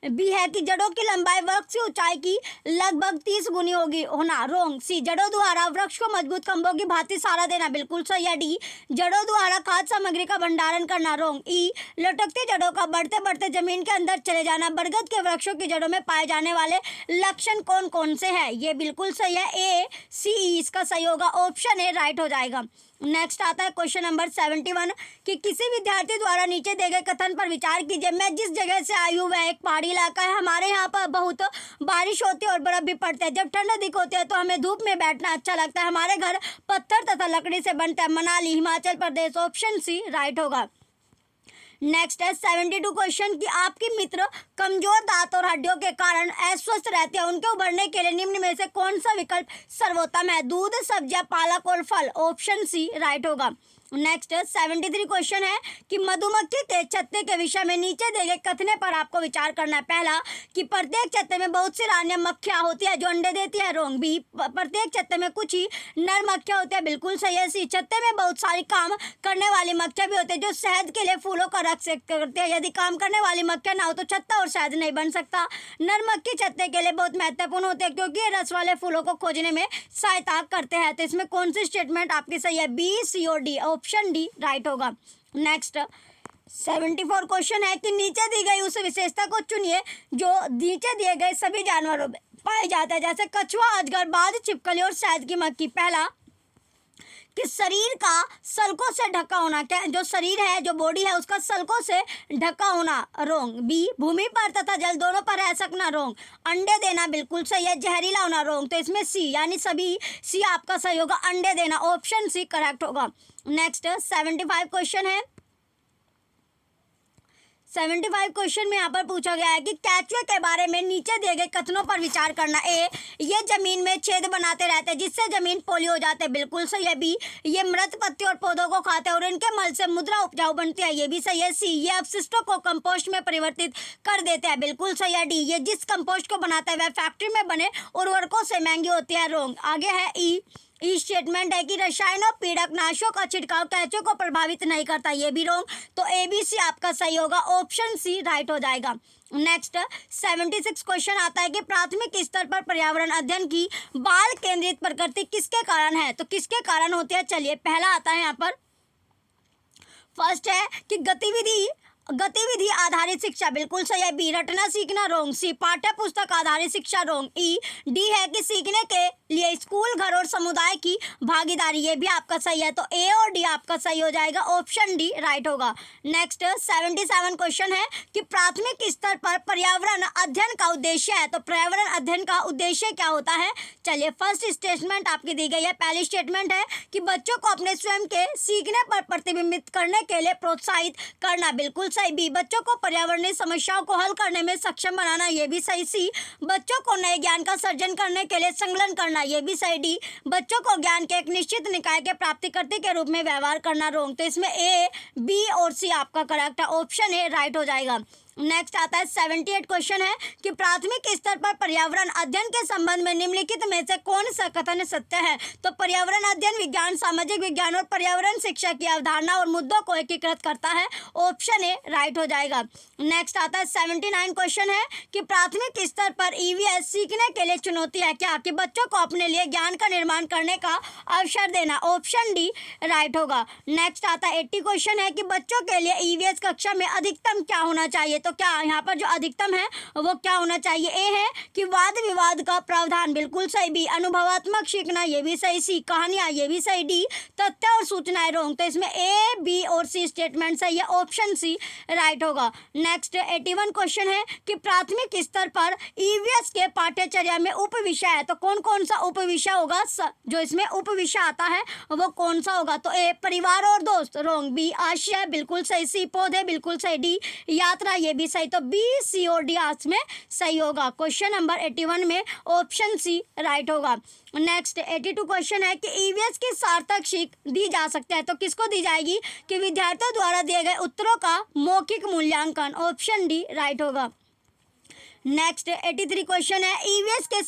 बी है कि जड़ों की लंबाई वृक्ष की ऊंचाई की लगभग 30 गुनी होना। रॉन्ग। सी जड़ों द्वारा वृक्ष को मजबूत खंभों की भांति सहारा देना। बिल्कुल सही है। डी जड़ों द्वारा खाद्य सामग्री का भंडारण करना। रॉन्ग। ई लटकती जड़ों का बढ़ते बढ़ते जमीन के अंदर चले जाना। बरगद के वृक्षों की जड़ों में पाए जाने वाले लक्षण कौन कौन से हैं? ये बिल्कुल सही है। ए सी ई इसका सही होगा। ऑप्शन ए राइट हो जाएगा। नेक्स्ट आता है क्वेश्चन नंबर 71 कि किसी विद्यार्थी द्वारा नीचे दिए गए कथन पर विचार कीजिए। मैं जिस जगह से आई हूँ वह एक पहाड़ी इलाका है। हमारे यहाँ पर बहुत बारिश होती है और बर्फ भी पड़ती है। जब ठंड अधिक होती है तो हमें धूप में बैठना अच्छा लगता है। हमारे घर पत्थर तथा लकड़ी से बनते हैं। Manali, Himachal Pradesh. Option C right होगा। नेक्स्ट है 72 क्वेश्चन कि आपकी मित्र कमजोर दांत और हड्डियों के कारण अस्वस्थ रहते हैं। उनके उभरने के लिए निम्न में से कौन सा विकल्प सर्वोत्तम है? दूध, सब्जियां, पालक और फल। ऑप्शन सी राइट होगा। नेक्स्ट 73 क्वेश्चन है कि मधुमक्खी के छत्ते के विषय में नीचे दिए गए कथने पर आपको विचार करना है। पहला कि प्रत्येक छत्ते में बहुत सी रानी मक्खियां होती है जो अंडे देती है। रॉन्ग। बी, प्रत्येक छत्ते में कुछ ही नर मक्खियां होती है। बिल्कुल सही है। सी, छत्ते में बहुत सारी काम करने वाली मक्खियां भी होती है जो शहद के लिए फूलों का रख करते हैं। यदि काम करने वाली मक्खियां ना हो तो छत्ता और शहद नहीं बन सकता। नर मक्खी छत्ते के लिए बहुत महत्वपूर्ण होते हैं क्योंकि ये रस वाले फूलों को खोजने में सहायता करते हैं। तो इसमें कौन सी स्टेटमेंट आपकी सही है? बी, सी और डी। ऑप्शन डी राइट होगा। नेक्स्ट 74 क्वेश्चन है कि नीचे दी गई उस विशेषता को चुनिए जो नीचे दिए गए सभी जानवरों में पाए जाते हैं, जैसे कछुआ, अजगर, बाज, छिपकली और शहद की मक्खी। पहला कि शरीर का सल्कों से ढका होना। क्या जो शरीर है, जो बॉडी है, उसका सल्कों से ढका होना। रॉन्ग। बी, भूमि पर तथा जल दोनों पर रह सकना। रॉन्ग। अंडे देना बिल्कुल सही है। जहरीला होना। रॉन्ग। तो इसमें सी यानी सभी सी आपका सही होगा। अंडे देना। ऑप्शन सी करेक्ट होगा। नेक्स्ट 75 क्वेश्चन है। 75 क्वेश्चन में यहाँ पर पूछा गया है कि केचुए के बारे में नीचे दिए गए कथनों पर विचार करना। ए, ये जमीन में छेद बनाते रहते हैं जिससे जमीन पोली हो जाते हैं। बिल्कुल सही है। बी, ये मृत पत्ती और पौधों को खाते हैं और इनके मल से मुद्रा उपजाऊ बनती है। ये भी सही है। सी, ये अपशिष्टों को कंपोस्ट में परिवर्तित कर देते हैं। बिल्कुल सही है। डी, ये जिस कंपोस्ट को बनाता है वह फैक्ट्री में बने उर्वरकों से महंगी होती है। रॉन्ग। आगे है ई स्टेटमेंट है कि रसायनों, कीटनाशकों का छिड़काव केंचुए को प्रभावित नहीं करता। ये भी रॉन्ग। तो ए, बी, सी आपका सही होगा। ऑप्शन सी राइट हो जाएगा। नेक्स्ट 76 क्वेश्चन आता है कि प्राथमिक स्तर पर पर्यावरण अध्ययन की बाल केंद्रित प्रकृति किसके कारण है? तो किसके कारण होती है? चलिए पहला आता है यहाँ पर। फर्स्ट है कि गतिविधि आधारित शिक्षा। बिल्कुल सही है। बी, रटना सीखना। रॉन्ग। सी, पाठ्य पुस्तक आधारित शिक्षा। रॉन्ग। ई, डी है कि सीखने के लिए स्कूल, घर और समुदाय की भागीदारी। ये भी आपका सही है। तो ए और डी आपका सही हो जाएगा। ऑप्शन डी राइट होगा। नेक्स्ट 77 क्वेश्चन है कि प्राथमिक स्तर पर पर्यावरण अध्ययन का उद्देश्य है। तो पर्यावरण अध्ययन का उद्देश्य क्या होता है? चलिए फर्स्ट स्टेटमेंट आपकी दी गई है। पहली स्टेटमेंट है कि बच्चों को अपने स्वयं के सीखने पर प्रतिबिंबित करने के लिए प्रोत्साहित करना। बिल्कुल सही। बी, बच्चों को पर्यावरणीय समस्याओं को हल करने में सक्षम बनाना। ये भी सही। सी, बच्चों को नए ज्ञान का सर्जन करने के लिए संलग्न करना। ये भी सही। डी, बच्चों को ज्ञान के एक निश्चित निकाय के प्राप्तिकर्ता के रूप में व्यवहार करना। रॉन्ग। तो इसमें ए, बी और सी आपका करेक्ट है। ऑप्शन ए राइट हो जाएगा। नेक्स्ट आता है 78 क्वेश्चन है कि प्राथमिक स्तर पर पर्यावरण अध्ययन के संबंध में निम्नलिखित में से कौन सा कथन सत्य है? तो पर्यावरण अध्ययन विज्ञान, सामाजिक विज्ञान और पर्यावरण शिक्षा की अवधारणा और मुद्दों को एकीकृत करता है। ऑप्शन ए राइट हो जाएगा। नेक्स्ट आता है 79 क्वेश्चन है कि प्राथमिक स्तर पर ईवीएस सीखने के लिए चुनौती है क्या? कि बच्चों को अपने लिए ज्ञान का निर्माण करने का अवसर देना। ऑप्शन डी राइट होगा। नेक्स्ट आता है 80 क्वेश्चन है कि बच्चों के लिए ईवीएस कक्षा में अधिकतम क्या होना चाहिए? तो क्या यहाँ पर जो अधिकतम है वो क्या होना चाहिए? ए है कि वाद विवाद का प्रावधान। बिल्कुल सही। बी, अनुभवात्मक सीखना। ये भी सही। सी, कहानियां। ये भी सही। डी, तथ्य और सूचनाएं। रॉन्ग। तो इसमें ए, बी और सी स्टेटमेंट सही है। ऑप्शन सी राइट होगा। नेक्स्ट 81 क्वेश्चन है कि प्राथमिक स्तर पर ईवीएस के पाठ्यचर्या में उप विषय है। तो कौन कौन सा उप विषय होगा? जो इसमें उप विषय आता है वो कौन सा होगा? तो ए, परिवार और दोस्त। रॉन्ग। बी, आशय। बिल्कुल सही। सी, पौधे। बिल्कुल सही। डी, यात्रा। ये भी सही। तो बी, सी और डी आज में सही होगा। क्वेश्चन नंबर 81 में ऑप्शन सी राइट होगा। नेक्स्ट 82 क्वेश्चन है कि ईवीएस की सार्थक सीख दी जा सकती है। तो किसको दी जाएगी? कि विद्यार्थियों द्वारा दिए गए उत्तरों का मौखिक मूल्यांकन। ऑप्शन डी राइट होगा। नेक्स्ट 83 क्वेश्चन है ईवीएस के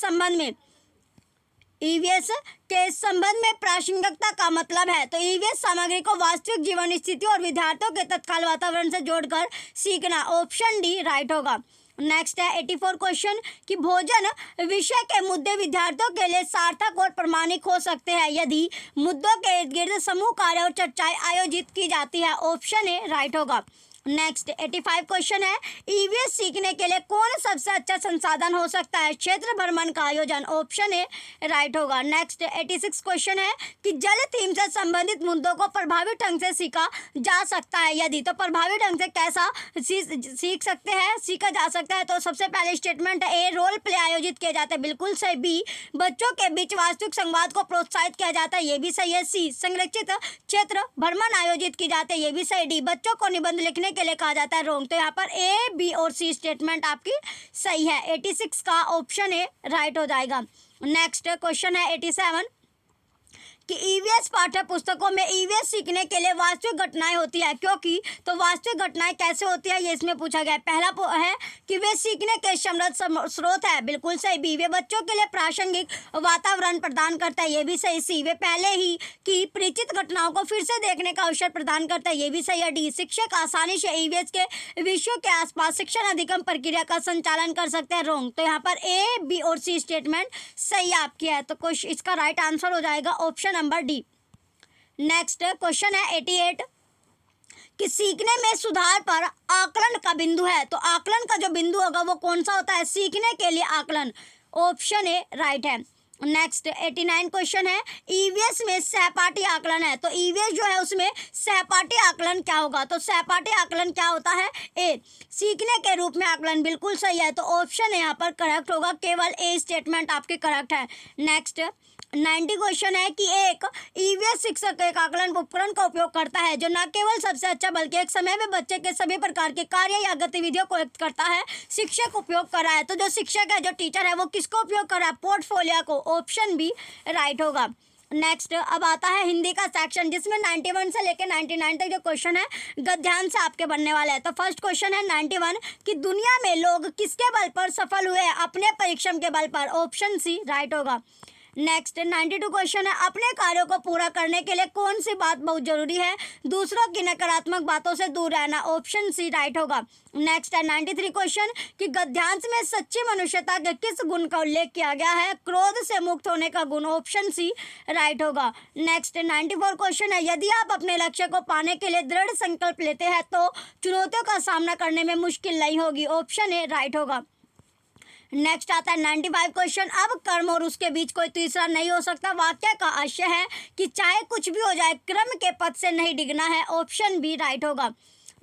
संबंध में प्रासंगिकता का मतलब है। तो ईवीएस सामग्री को वास्तविक जीवन स्थिति और विद्यार्थियों के तत्काल वातावरण से जोड़कर सीखना। ऑप्शन डी राइट होगा। नेक्स्ट है 84 क्वेश्चन कि भोजन विषय के मुद्दे विद्यार्थियों के लिए सार्थक और प्रामाणिक हो सकते हैं यदि मुद्दों के इर्द गिर्द समूह कार्य और चर्चाएं आयोजित की जाती है। ऑप्शन ए राइट होगा। नेक्स्ट 85 क्वेश्चन है, ईवीएस सीखने के लिए कौन सबसे अच्छा संसाधन हो सकता है? क्षेत्र भ्रमण का आयोजन, ऑप्शन ए राइट होगा। नेक्स्ट 86 क्वेश्चन है कि जल थीम से संबंधित मुद्दों को प्रभावी ढंग से सीखा जा सकता है यदि, तो प्रभावी ढंग से कैसा सीख सकते हैं, सीखा जा सकता है? तो सबसे पहले स्टेटमेंट ए, रोल प्ले आयोजित किए जाते हैं, बिल्कुल सही। बी, बच्चों के बीच वास्तविक संवाद को प्रोत्साहित किया जाता है, ये भी सही है। सी, संरक्षित क्षेत्र भ्रमण आयोजित की जाते हैं, ये भी सही। डी, बच्चों को निबंध लिखने के लिए कहा जाता है, रॉन्ग। तो यहाँ पर ए, बी और सी स्टेटमेंट आपकी सही है। 86 का ऑप्शन ए राइट हो जाएगा। नेक्स्ट क्वेश्चन है 87 कि ईवीएस पाठ्य पुस्तकों में ईवीएस सीखने के लिए वास्तविक घटनाएं होती है, क्योंकि तो वास्तविक घटनाएं कैसे होती है ये इसमें पूछा गया है। पहला है कि वे सीखने के समृद्ध स्रोत है, बिल्कुल सही। बी, वे बच्चों के लिए प्रासंगिक वातावरण प्रदान करता है, ये भी सही। सी, वे पहले ही की परिचित घटनाओं को फिर से देखने का अवसर प्रदान करता है, ये भी सही है। डी, शिक्षक आसानी से ईवीएस के विषयों के आसपास शिक्षण अधिगम प्रक्रिया का संचालन कर सकते हैं, रॉन्ग। तो यहाँ पर ए, बी और सी स्टेटमेंट सही आपकी है, तो इसका राइट आंसर हो जाएगा option number D. Next question है 88 कि सीखने में सुधार पर आकलन का बिंदु है, तो आकलन का जो बिंदु होगा वो कौन सा होता है? सीखने के लिए आकलन, ऑप्शन ए राइट है। नेक्स्ट 89 क्वेश्चन है, ईवीएस में सहपाठी आकलन है, तो ईवीएस जो है उसमें सहपाठी आकलन क्या होगा? तो सहपाठी आकलन क्या होता है? ए, सीखने के रूप में आकलन, बिल्कुल सही है। तो ऑप्शन यहाँ पर करेक्ट होगा, केवल ए स्टेटमेंट आपकी करेक्ट है। नेक्स्ट 90 क्वेश्चन है कि एक ईवीएस शिक्षक एक आकलन उपकरण का उपयोग करता है जो न केवल सबसे अच्छा बल्कि एक समय में बच्चे के सभी प्रकार के कार्य या गतिविधियों को व्यक्त करता है। शिक्षक उपयोग कर रहा है, तो जो शिक्षक है, जो टीचर है, वो किसको उपयोग कर रहा है? पोर्टफोलियो को, ऑप्शन बी राइट होगा। नेक्स्ट अब आता है हिंदी का सेक्शन, जिसमें 91 से लेकर 99 तक जो क्वेश्चन है गद्यांश से आपके बनने वाला है। तो फर्स्ट क्वेश्चन है 91 कि दुनिया में लोग किसके बल पर सफल हुए? अपने परिश्रम के बल पर, ऑप्शन सी राइट होगा। नेक्स्ट 92 क्वेश्चन है, अपने कार्यों को पूरा करने के लिए कौन सी बात बहुत जरूरी है? दूसरों की नकारात्मक बातों से दूर रहना, ऑप्शन सी राइट होगा। नेक्स्ट है 93 क्वेश्चन कि गद्यांश में सच्ची मनुष्यता के किस गुण का उल्लेख किया गया है? क्रोध से मुक्त होने का गुण, ऑप्शन सी राइट होगा। नेक्स्ट 94 क्वेश्चन है, यदि आप अपने लक्ष्य को पाने के लिए दृढ़ संकल्प लेते हैं तो चुनौतियों का सामना करने में मुश्किल नहीं होगी, ऑप्शन ए राइट होगा। नेक्स्ट आता है 95 क्वेश्चन, अब कर्म और उसके बीच कोई तीसरा नहीं हो सकता, वाक्य का आशय है कि चाहे कुछ भी हो जाए क्रम के पथ से नहीं डिगना है, ऑप्शन बी राइट होगा।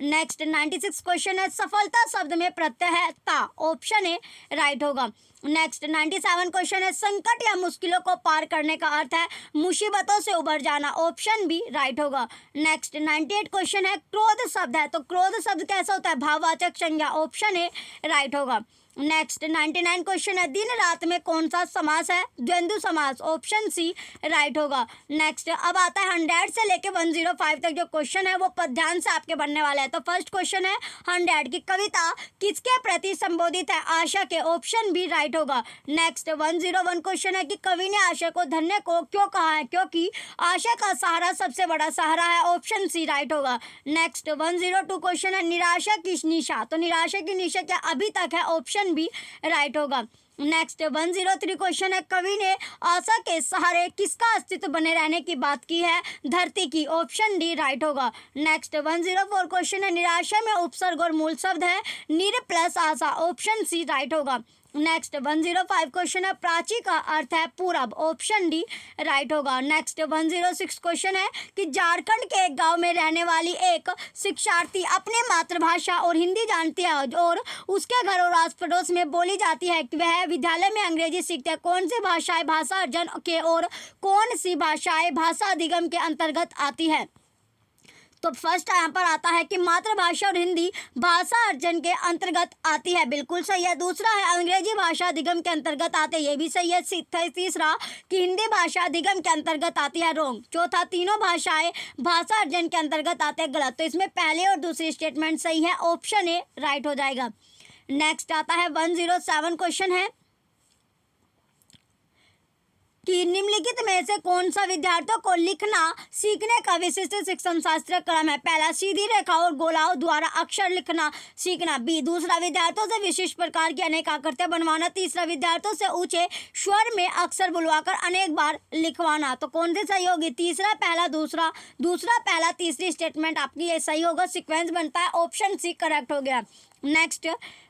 नेक्स्ट 96 क्वेश्चन है, सफलता शब्द में प्रत्यय है ता, ऑप्शन ए राइट होगा। नेक्स्ट 97 क्वेश्चन है, संकट या मुश्किलों को पार करने का अर्थ है मुसीबतों से उबर जाना, ऑप्शन बी राइट होगा। नेक्स्ट 98 क्वेश्चन है, क्रोध शब्द है, तो क्रोध शब्द कैसा होता है? भाववाचक संज्ञा, ऑप्शन ए राइट होगा। नेक्स्ट 99 क्वेश्चन है, दिन रात में कौन सा समास है? द्वंद्व समास, ऑप्शन सी राइट होगा। नेक्स्ट अब आता है 100 से लेके 105 तक जो क्वेश्चन है वो पद्यांश से आपके बनने वाला है। तो फर्स्ट क्वेश्चन है 100 की कविता किसके प्रति संबोधित है? आशा के, ऑप्शन बी राइट होगा। नेक्स्ट 101 क्वेश्चन है कि कवि ने आशा को धन्य को क्यों कहा है? क्योंकि आशा का सहारा सबसे बड़ा सहारा है, ऑप्शन सी राइट होगा। नेक्स्ट 102 क्वेश्चन है, निराशा की निशा, तो निराशा की निशा क्या अभी तक है? ऑप्शन भी राइट होगा। नेक्स्ट 103 क्वेश्चन है, कवि ने आशा के सहारे किसका अस्तित्व बने रहने की बात की है? धरती की, ऑप्शन डी राइट होगा। नेक्स्ट 104 क्वेश्चन है, निराशा में उपसर्ग और मूल शब्द है निर प्लस आशा, ऑप्शन सी राइट होगा। नेक्स्ट 105 क्वेश्चन है, प्राची का अर्थ है पूरब, ऑप्शन डी राइट होगा। नेक्स्ट 106 क्वेश्चन है कि झारखंड के एक गांव में रहने वाली एक शिक्षार्थी अपने मातृभाषा और हिंदी जानती है और उसके घर और आस पड़ोस में बोली जाती है कि वह विद्यालय में अंग्रेजी सीखते हैं। कौन सी भाषाएं भाषा अर्जन के और कौन सी भाषाएं भाषा अधिगम के अंतर्गत आती है? तो फर्स्ट यहाँ पर आता है कि मातृभाषा और हिंदी भाषा अर्जन के अंतर्गत आती है, बिल्कुल सही है। दूसरा है अंग्रेजी भाषा अधिगम के अंतर्गत आते, ये भी सही है। तीसरा कि हिंदी भाषा अधिगम के अंतर्गत आती है, रॉन्ग। चौथा तीनों भाषाएं भाषा अर्जन के अंतर्गत आते हैं, गलत। तो इसमें पहले और दूसरी स्टेटमेंट सही है, ऑप्शन ए राइट हो जाएगा। नेक्स्ट आता है 107 क्वेश्चन है, कि निम्नलिखित में से कौन सा विद्यार्थियों को लिखना सीखने का विशिष्ट शिक्षण शास्त्र क्रम है? पहला, सीधी रेखा और गोलाओं द्वारा अक्षर लिखना सीखना। बी, दूसरा, विद्यार्थियों से विशिष्ट प्रकार की अनेक आकृतियां बनवाना। तीसरा, विद्यार्थियों से ऊंचे स्वर में अक्षर बुलवाकर अनेक बार लिखवाना। तो कौन सी सही होगी? तीसरा, पहला, दूसरा, दूसरा, पहला, तीसरी स्टेटमेंट आपकी ये सही होगा। सीक्वेंस बनता है ऑप्शन सी करेक्ट हो गया। नेक्स्ट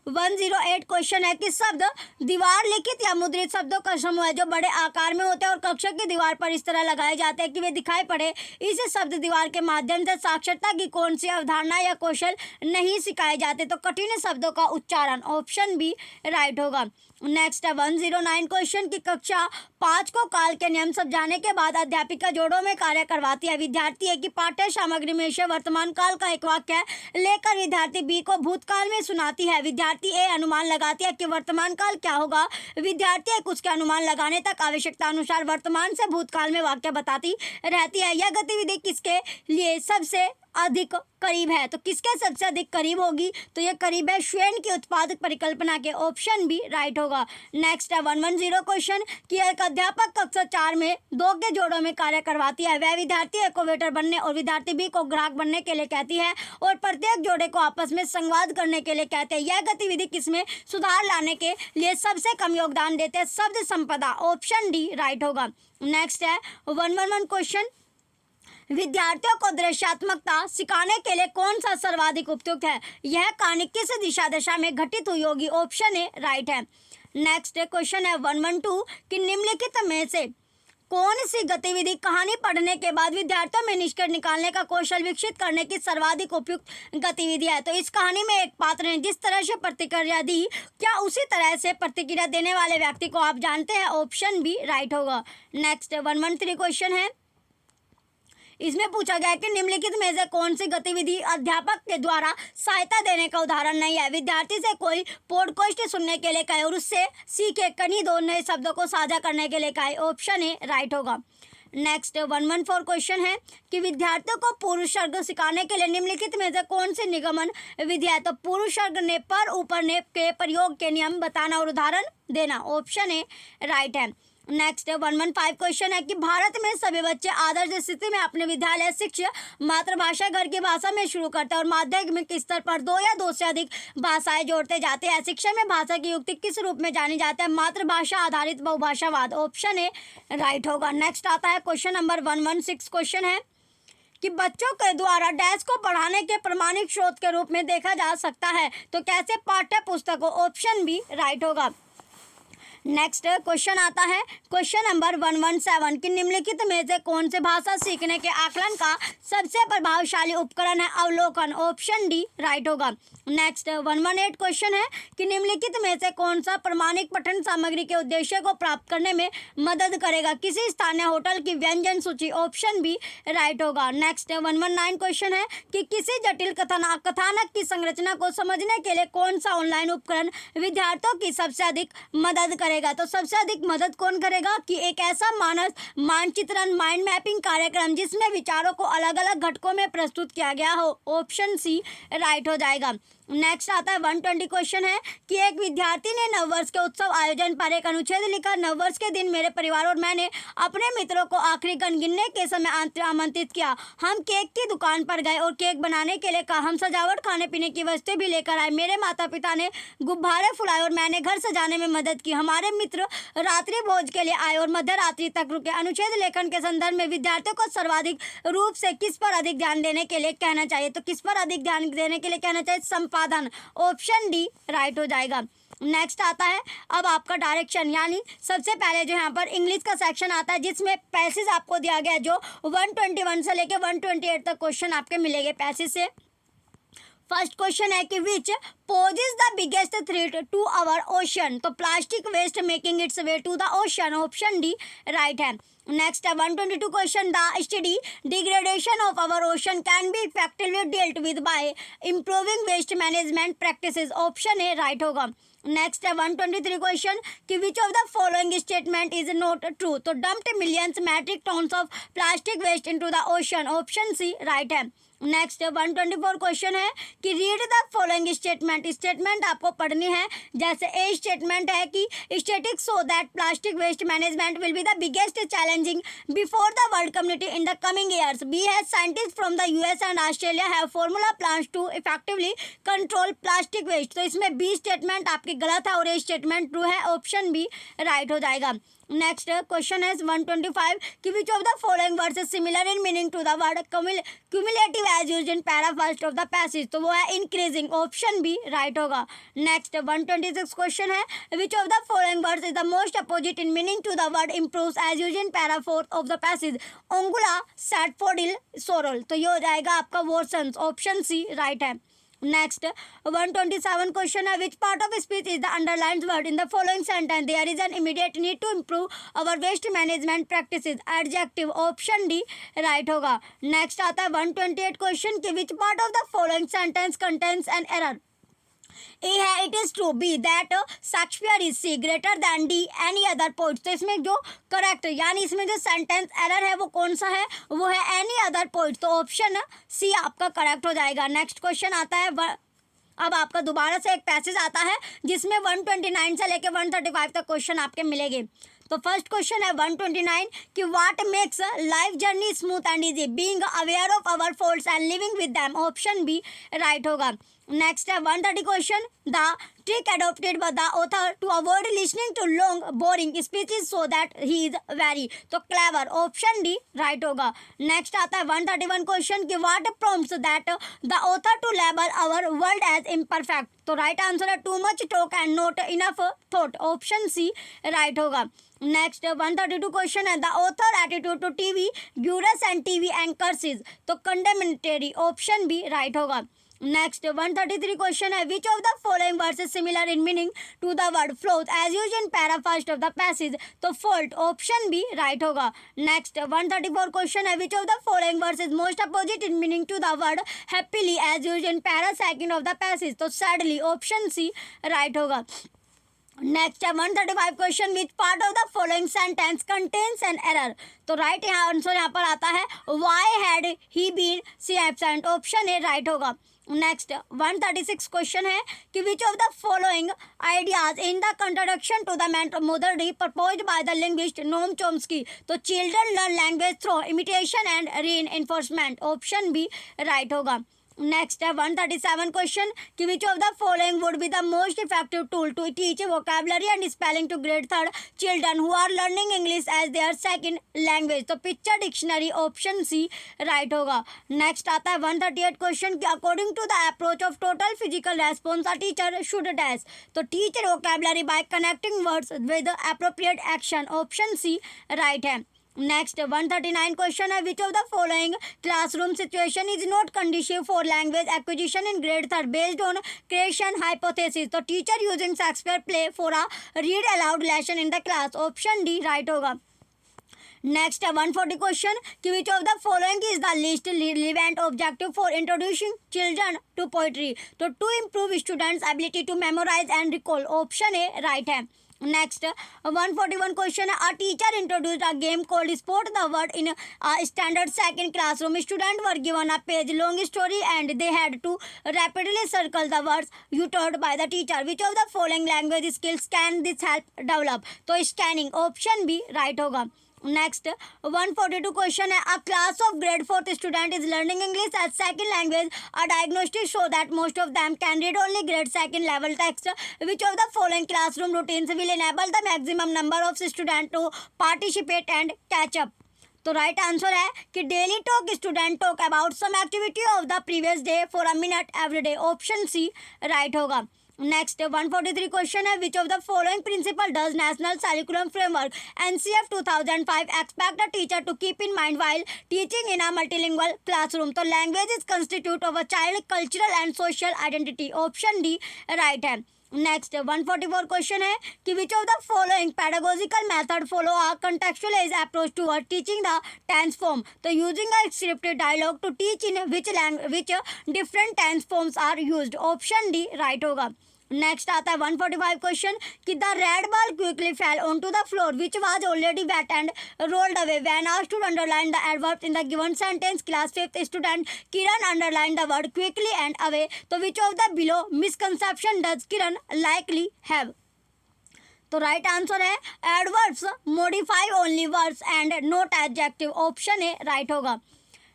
108 क्वेश्चन है कि शब्द दीवार लिखित या मुद्रित शब्दों का समूह है जो बड़े आकार में होते हैं और कक्षा की दीवार पर इस तरह लगाए जाते हैं कि वे दिखाई पड़े। इस शब्द दीवार के माध्यम से साक्षरता की कौन सी अवधारणा या कौशल नहीं सिखाए जाते? तो कठिन शब्दों का उच्चारण, ऑप्शन बी राइट होगा। नेक्स्ट है 109 क्वेश्चन की कक्षा 5 को काल के नियम समझाने के बाद अध्यापिका जोड़ों में कार्य करवाती है। विद्यार्थी ए की पाठ्य सामग्री में से वर्तमान काल का एक वाक्य लेकर विद्यार्थी बी को भूतकाल में सुनाती है। विद्यार्थी ए अनुमान लगाती है कि वर्तमान काल क्या होगा। विद्यार्थी ए उसके अनुमान लगाने तक आवश्यकता अनुसार वर्तमान से भूतकाल में वाक्य बताती रहती है। यह गतिविधि किसके लिए सबसे अधिक करीब है? तो किसके सबसे अधिक करीब होगी? तो ये करीब है स्वयं की उत्पादक परिकल्पना के, ऑप्शन बी राइट होगा। नेक्स्ट है 110 क्वेश्चन कि एक अध्यापक कक्षा 4 में 2 के जोड़ों में कार्य करवाती है। वह विद्यार्थी ए को वेटर बनने और विद्यार्थी बी को ग्राहक बनने के लिए कहती है और प्रत्येक जोड़े को आपस में संवाद करने के लिए कहते हैं। यह गतिविधि किसमें सुधार लाने के लिए सबसे कम योगदान देते हैं? शब्द संपदा, ऑप्शन डी राइट होगा। नेक्स्ट है 111 क्वेश्चन, विद्यार्थियों को दृश्यात्मकता सिखाने के लिए कौन सा सर्वाधिक उपयुक्त है? यह कहानी किस दिशा दशा में घटित हुई होगी? ऑप्शन ए राइट है। नेक्स्ट क्वेश्चन है 112 कि निम्नलिखित में से कौन सी गतिविधि कहानी पढ़ने के बाद विद्यार्थियों में निष्कर्ष निकालने का कौशल विकसित करने की सर्वाधिक उपयुक्त गतिविधि है? तो इस कहानी में एक पात्र ने जिस तरह से प्रतिक्रिया दी, क्या उसी तरह से प्रतिक्रिया देने वाले व्यक्ति को आप जानते हैं? ऑप्शन बी राइट होगा। नेक्स्ट 113 क्वेश्चन है, इसमें पूछा गया है कि निम्नलिखित में से कौन सी गतिविधि अध्यापक के द्वारा सहायता देने का उदाहरण नहीं है? विद्यार्थी से कोई पॉडकास्ट सुनने के लिए कहे और उससे सीखे कहीं 2 नए शब्दों को साझा करने के लिए कहे, ऑप्शन ए राइट होगा। नेक्स्ट 114 क्वेश्चन है कि विद्यार्थियों को पुरुष सर्ग सिखाने के लिए निम्नलिखित में से कौन सी निगमन विधि है? तो पुरुष सर्ग ने पर ऊपर ने के प्रयोग के नियम बताना और उदाहरण देना, ऑप्शन ए राइट है। नेक्स्ट 115 क्वेश्चन है कि भारत में सभी बच्चे आदर्श स्थिति में अपने विद्यालय शिक्षा मातृभाषा घर की भाषा में शुरू करते हैं और माध्यमिक स्तर पर 2 या 2 से अधिक भाषाएं जोड़ते जाते हैं। शिक्षा में भाषा की युक्ति किस रूप में जानी जाती है? मातृभाषा आधारित बहुभाषावाद, ऑप्शन ए राइट होगा। नेक्स्ट आता है क्वेश्चन नंबर 116 क्वेश्चन है कि बच्चों के द्वारा डैश को पढ़ाने के प्रमाणिक स्रोत के रूप में देखा जा सकता है, तो कैसे? पाठ्य पुस्तकों, ऑप्शन बी राइट होगा। नेक्स्ट क्वेश्चन आता है क्वेश्चन नंबर 117 कि निम्नलिखित में से कौन से भाषा सीखने के आकलन का सबसे प्रभावशाली उपकरण है? अवलोकन, ऑप्शन डी राइट होगा। नेक्स्ट 118 क्वेश्चन है कि निम्नलिखित में से कौन सा प्रमाणिक पठन सामग्री के उद्देश्य को प्राप्त करने में मदद करेगा? किसी स्थानीय होटल की व्यंजन सूची, ऑप्शन बी राइट होगा। नेक्स्ट 119 क्वेश्चन है कि किसी जटिल कथानक की संरचना को समझने के लिए कौन सा ऑनलाइन उपकरण विद्यार्थियों की सबसे अधिक मदद करेगा? तो सबसे अधिक मदद कौन करेगा? कि एक ऐसा मानस मानचित्रण माइंड मैपिंग कार्यक्रम जिसमें विचारों को अलग अलग घटकों में प्रस्तुत किया गया हो, ऑप्शन सी राइट हो जाएगा। नेक्स्ट आता है 120 क्वेश्चन है कि एक विद्यार्थी ने नववर्ष के उत्सव आयोजन पर एक अनुच्छेद लिखा। नववर्ष के दिन मेरे परिवार और मैंने अपने मित्रों को आखिरी गण गिनने के समय आमंत्रित किया। हम केक की दुकान पर गए और केक बनाने के लिए कहा। हम सजावट खाने पीने की वस्तुएं भी लेकर आए। मेरे माता पिता ने गुब्बारे फुलाए और मैंने घर सजाने में मदद की। हमारे मित्र रात्रि भोज के लिए आए और मध्य रात्रि तक रुके। अनुच्छेद लेखन के संदर्भ में विद्यार्थियों को सर्वाधिक रूप से किस पर अधिक ध्यान देने के लिए कहना चाहिए? तो किस पर अधिक ध्यान देने के लिए कहना चाहिए? संपादन, ऑप्शन डी राइट हो जाएगा। नेक्स्ट आता है अब आपका डायरेक्शन, यानी सबसे पहले जो यहाँ पर इंग्लिश का सेक्शन आता है जिसमें पैसेज आपको दिया गया है, जो 121 से लेकर 128 तक क्वेश्चन आपके मिलेंगे पैसेज से। फर्स्ट क्वेश्चन है कि which poses the biggest threat to our ocean? तो plastic waste making its way to the ocean, option D right है। नेक्स्ट है 122 question, the study degradation of our ocean can be effectively dealt with by improving waste management practices, option A right होगा। Next है 123 question कि which of the following statement is not true? तो dumped millions metric tons of plastic waste into the ocean, option C right है। Next 124 question है कि read the following statement. Statement आपको पढ़नी है। जैसे ए स्टेटमेंट है कि statistics show that plastic waste management will be the biggest challenging before the world community in the coming years. B है scientist from the US and Australia have formula plans to effectively control plastic waste. तो इसमें B statement आपकी गलत है और A statement true है। Option B right हो जाएगा। नेक्स्ट क्वेश्चन है 125 कि which of the following words is similar in meaning to the word cumulative as used in para first of the passage. तो वो है इंक्रीजिंग। ऑप्शन बी राइट होगा। Next 126 question है which of the following words is the most opposite in meaning to the word improves as used in para fourth of the passage. ओंगुला सैटफोर्डिल सोरल। तो ये हो जाएगा आपका वोर्सन्स। ऑप्शन सी राइट है। Next 127 question है which part of speech is the underlined word in the following sentence there is an immediate need to improve our waste management practices. Adjective. Option D right होगा। Next आता है 128 question कि which part of the following sentence contains an error. A है it is true. B that Shakespeare is C greater then D any other poet. तो इसमें जो correct यानी इसमें जो सेंटेंस एरर है वो कौन सा है, वो है एनी अदर पोइट। तो ऑप्शन सी आपका करेक्ट हो जाएगा। नेक्स्ट क्वेश्चन आता है अब आपका दोबारा से एक पैसेज आता है जिसमें 129 से लेकर 135 तक क्वेश्चन आपके मिलेंगे। तो फर्स्ट क्वेश्चन है 129 कि what makes life journey smooth and easy. Being aware of our faults and living with them. Option B right होगा। नेक्स्ट है 130 question the trick adopted by the author to avoid listening to long boring speeches so that he is very तो clever। Option D right होगा। Next आता है 131 question कि what prompts that the author to label our world as imperfect। तो right answer है too much talk and not enough thought. Option C right होगा। Next 132 question है the author attitude to TV gurus and TV anchors is तो condemnatory. Option B right होगा। Next 133 question है which of the following words is similar in meaning to the word flaw as used in para first of the passage. तो fault. Option B right होगा। Next 134 question है which of the following words is most opposite in meaning to the word happily as used in para second of the passage. तो sadly. Option C right होगा। Next है 135 question which part of the following sentence contains an error. तो right answer यहाँ पर आता है why had he been C absent. Option A right होगा। Next 136 question है कि which of the following ideas in the contradiction to the methodology proposed by the linguist Noam Chomsky. तो children learn language through imitation and reinforcement. Option B right होगा। Next है 137 question कि which of the following would be the most effective tool to teach vocabulary and spelling to grade third children who are learning English as their second language. तो picture dictionary. Option C right होगा। Next आता है 138 question कि according to the approach of total physical response a teacher should dash. तो teacher vocabulary by connecting words with appropriate action. Option C right है। Next 139 question है which of the following classroom situation is not conducive for language acquisition in grade third based on Krashen hypothesis. तो teacher using Shakespeare play for a read aloud lesson in the class. Option D right होगा। Next है 140 question कि which of the following is the least relevant objective for introducing children to poetry. तो to improve students ability to memorise and recall. Option A right है। Next 141 question है a teacher introduced a game called spot the word in standard second classroom. Student were given a page long story and they had to rapidly circle the words you told by the teacher. Which of the following language skills can this help develop. तो scanning. Option B right होगा। Next 142 question है a class of grade fourth student is learning English as second language a diagnostic show that most of them can read only grade second level text. Which of the following classroom routines will enable the maximum number of student to participate and catch up. तो right answer है कि daily talk student talk about some activity of the previous day for a minute every day. Option C right होगा। Next 143 question है which of the following principle does national curriculum framework NCF 2005 expect the teacher to keep in mind while teaching in a multilingual classroom. तो language is constitute of a child cultural and social identity. Option D right है। Next 144 question है कि which of the following pedagogical method follow a कंटेक्चुअलाइज्ड approach toward teaching the tense form. तो using a scripted dialogue to teach in which different tense forms are used. Option D right होगा। Next आता है 145 question कि the red ball quickly fell on to the floor which was already wet and rolled away when asked to underline the adverb in the given sentence class 5th student Kiran underline the word quickly and away. तो which of the below misconception does Kiran likely have. तो right answer है adverbs modify only words and not adjective, option A right होगा।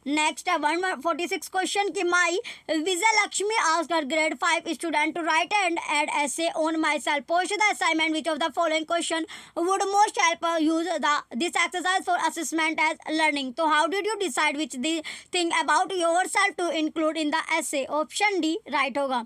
Next है 146 question कि my Vijay Lakshmi asked her grade 5 student to write and edit essay on myself. Post the assignment which of the following question would most help use this exercise for assessment as learning. तो how did you decide which the thing about yourself to include in the essay? Option D right होगा।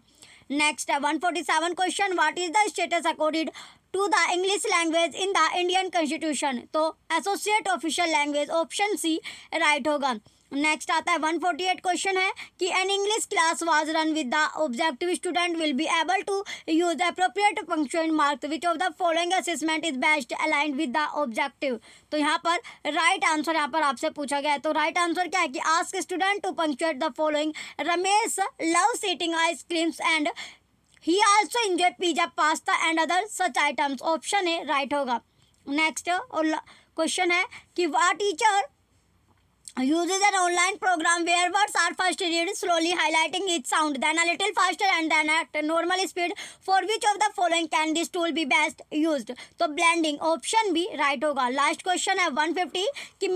Next है 147 question what is the status according to the English language in the Indian constitution. तो associate official language, option C right होगा। Next आता है 148 question है कि an English class was run with the objective student will be able to use the appropriate punctuation marks which of the following assessment is best aligned with the objective. तो यहाँ पर right answer यहाँ पर आपसे पूछा गया है। तो राइट आंसर क्या है कि ask student to punctuate the following Ramesh loves eating ice creams and he also enjoy pizza pasta and other such items, option A right होगा। नेक्स्ट क्वेश्चन है कि what teacher uses an online program where words are first read slowly highlighting each sound then a little faster and then at normal speed. For which of the following can this tool be best used? तो blending, option B right होगा। Last question है 150 कि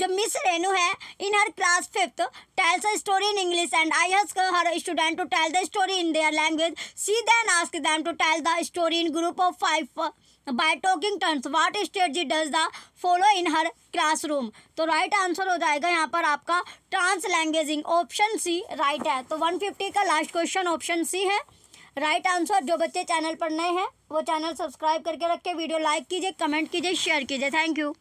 miss Renu है in her class 5th tells a story in English and I ask her student to tell the story in their language. She then ask them to tell the story in group of 5 by talking turns. What strategy does the follow in her classroom. तो right answer हो जाएगा यहाँ पर आपका trans लैंग्वेजिंग, option C right है। तो 150 का last question option C है राइट आंसर। जो बच्चे चैनल पर नए हैं वो चैनल सब्सक्राइब करके रखें, वीडियो लाइक कीजिए, कमेंट कीजिए, शेयर कीजिए। Thank you.